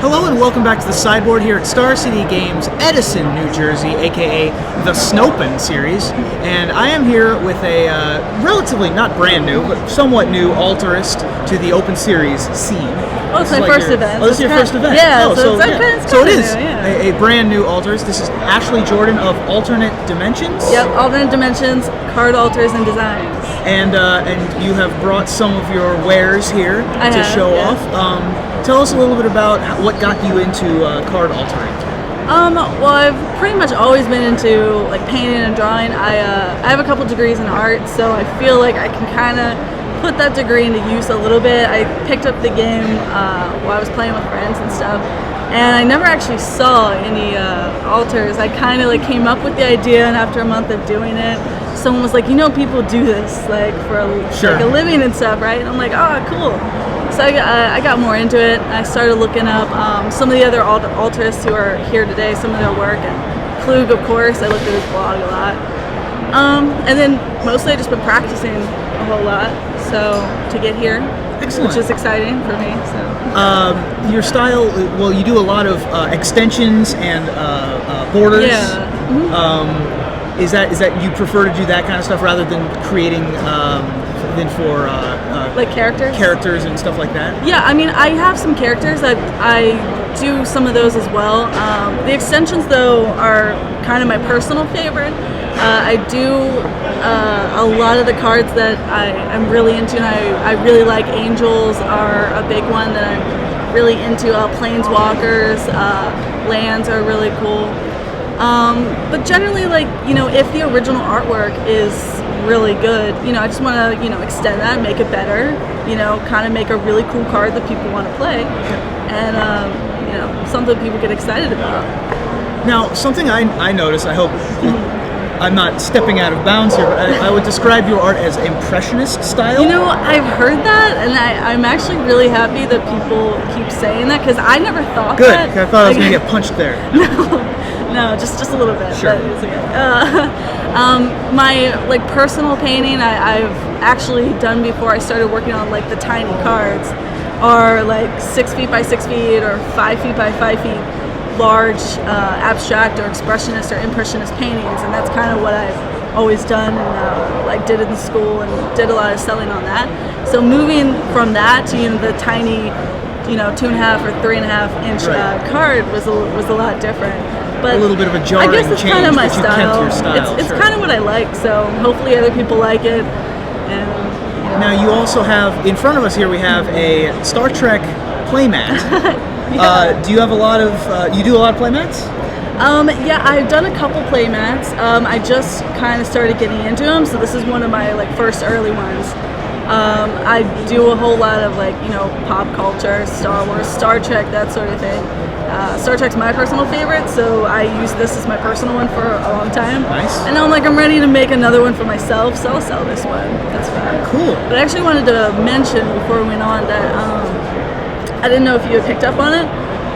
Hello and welcome back to the sideboard here at Star City Games, Edison, New Jersey, aka the Snopin series. And I am here with a relatively, not brand new, but somewhat new altarist to the Open Series scene. Oh, it's my first event. Oh, this is your first event? Yeah, oh, so it's so it is new, yeah. a brand new altarist. This is Ashley Jordan of Alternate Dimensions. Yep, Alternate Dimensions, card altars and designs. And you have brought some of your wares here to show off. Tell us a little bit about what got you into card altering. Well, I've pretty much always been into like painting and drawing. I have a couple degrees in art, so I feel like I can kind of put that degree into use a little bit. I picked up the game while I was playing with friends and stuff, and I never actually saw any altars. I kind of like came up with the idea, and after a month of doing it, someone was like, you know, people do this like for like a living and stuff, right? And I'm like, oh, cool. So I got more into it. I started looking up some of the other altarists who are here today, some of their work, and Klug, of course. I looked at his blog a lot. And then mostly I just been practicing a whole lot, so to get here. Excellent. Which is exciting for me. So your style, well, you do a lot of extensions and borders. Yeah. Mm-hmm. Is that you prefer to do that kind of stuff rather than creating than for like characters and stuff like that? Yeah, I mean, I have some characters. I do some of those as well. The extensions, though, are kind of my personal favorite. I do a lot of the cards that I'm really into, and I really like. Angels are a big one that I'm really into. Planeswalkers, lands are really cool. But generally, like, you know, if the original artwork is really good, you know, I just want to, you know, extend that, make it better, you know, kind of make a really cool card that people want to play, and, you know, something people get excited about. Now, something I noticed, I hope I'm not stepping out of bounds here, but I would describe your art as impressionist style. You know, I've heard that, and I'm actually really happy that people keep saying that, because I never thought that. Good, I thought I was going to get punched there. No, just a little bit. Sure. But it's okay. My like personal painting I've actually done before I started working on like the tiny cards are like 6 feet by 6 feet or 5 feet by 5 feet large abstract or expressionist or impressionist paintings, and that's kind of what I've always done, and like did in school and did a lot of selling on that. So moving from that to, you know, the tiny, you know, 2.5 or 3.5 inch card was a lot different. But a little bit of a jarring I guess it's change, kind of my but you style. kept your style. It's sure. kind of what I like, so hopefully other people like it. And, you know. Now you also have, in front of us here, we have a Star Trek playmat. Do you have a lot of, you do a lot of playmats? Yeah, I've done a couple playmats. I just kind of started getting into them, so this is one of my like first early ones. I do a whole lot of like, you know, pop culture, Star Wars, Star Trek, that sort of thing. Star Trek's my personal favorite, so I use this as my personal one for a long time. Nice. And now I'm ready to make another one for myself, so I'll sell this one. That's fine. Cool. But I actually wanted to mention before we went on that I didn't know if you had picked up on it,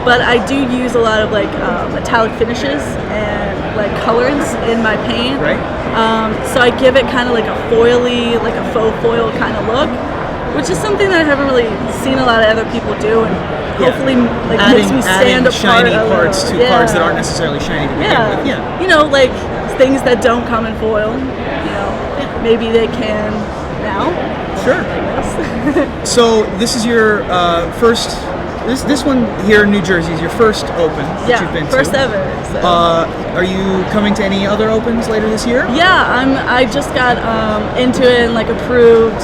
but I do use a lot of like metallic finishes and like colorants in my paint. Right. So I give it kind of like a foily, like a faux foil kind of look, which is something that I haven't really seen a lot of other people do, and hopefully like makes me stand apart. Shiny parts to cards that aren't necessarily shiny to begin with. Yeah. You know, like things that don't come in foil. You know, maybe they can now. Sure. I guess. So this is your first. This one here in New Jersey is your first open that you've been to. First ever. So. Are you coming to any other opens later this year? Yeah, I just got into it and like approved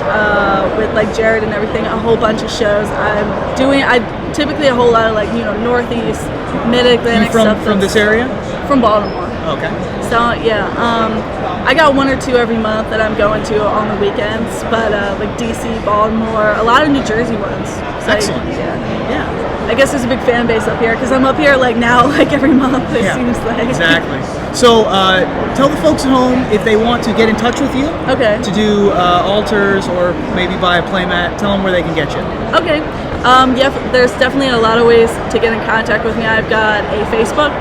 with like Jared and everything, a whole bunch of shows. I typically a whole lot of like, you know, Northeast, Mid-Atlantic stuff. From this area? From Baltimore. Okay. So yeah, I got 1 or 2 every month that I'm going to on the weekends, but like DC, Baltimore, a lot of New Jersey ones. So excellent. Yeah. I guess there's a big fan base up here because I'm up here like now like every month it seems like. Exactly. So tell the folks at home if they want to get in touch with you. Okay. To do altars or maybe buy a playmat. Tell them where they can get you. Okay. Yeah, there's definitely a lot of ways to get in contact with me. I've got a Facebook,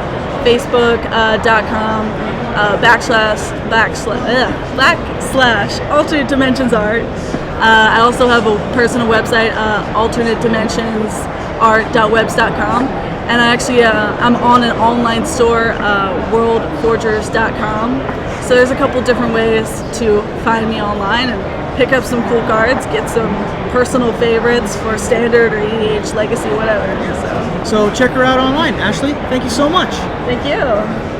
facebook.com / alternate dimensions art. I also have a personal website, alternate dimensions art.webs.com. And I actually, I'm on an online store, worldforgers.com. So there's a couple different ways to find me online and pick up some cool cards, get some personal favorites for standard or EDH, legacy, whatever. So check her out online. Ashley, thank you so much. Thank you.